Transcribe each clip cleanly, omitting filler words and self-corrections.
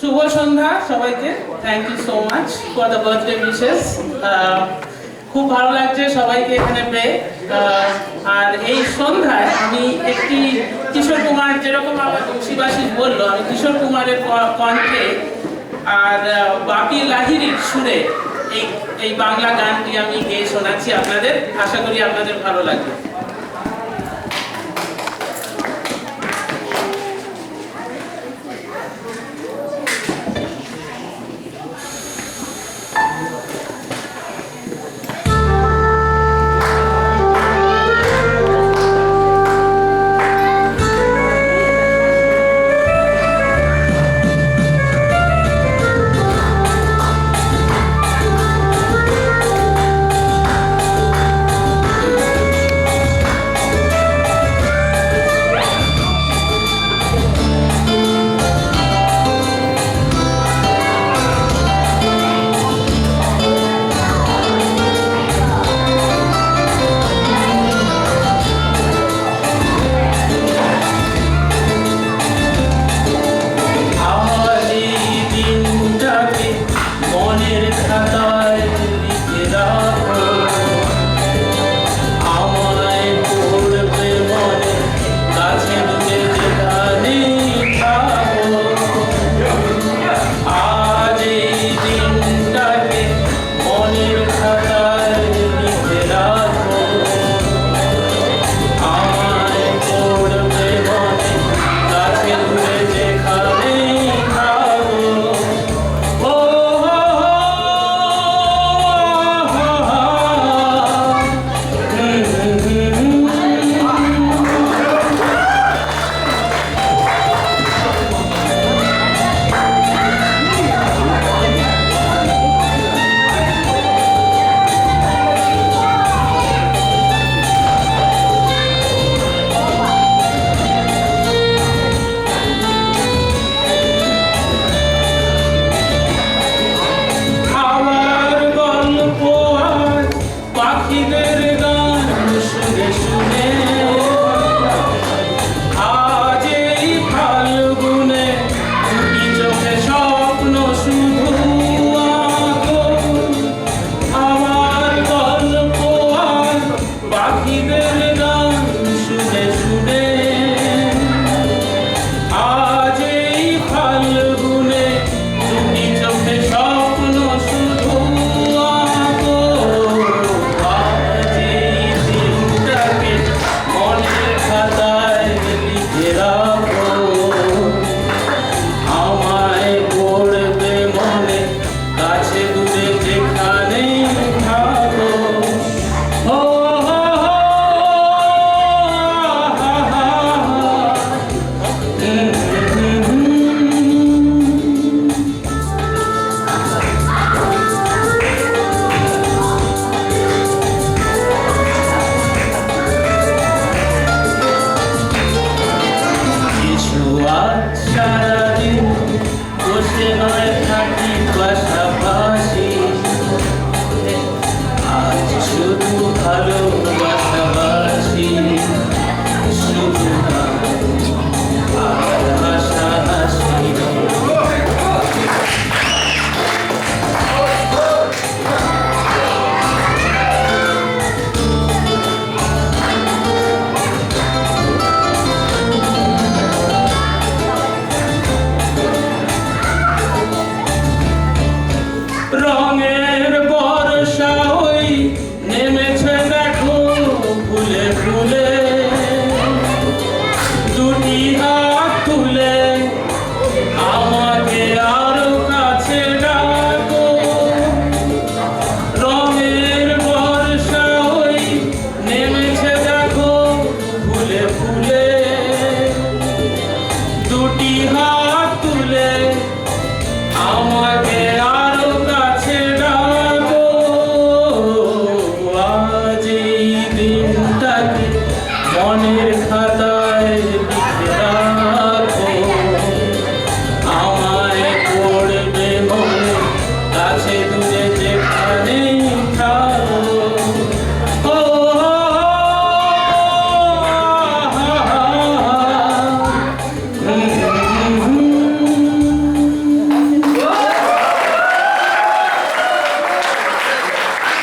শুভ সন্ধ্যা সবাইকে। Thank you so much for the birthday wishes. খুব ভালো লাগছে সবাইকে এখানে পেয়ে। আর এই সন্ধ্যায় আমি একটি কিশোর কুমার, যেরকম আমার শিবাশিস বললো, আমি কিশোর কুমারের কণ্ঠে আর বাপি লাহিড়ির সুরে এই বাংলা গানটি আমি গেয়ে শোনাচ্ছি আপনাদের। আশা করি আপনাদের ভালো লাগবে।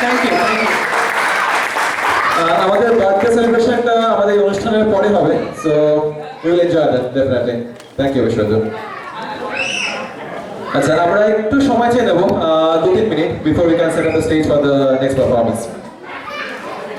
Thank you. আমাদের বার্থডে সেলিব্রেশনটা আমাদের এই অনুষ্ঠানের পরে হবে, so we will enjoy that definitely. Thank you Biswajit. আচ্ছা, আমরা একটু সময় চেয়ে নেব 2-3 minute before we can set up the stage for the next performance.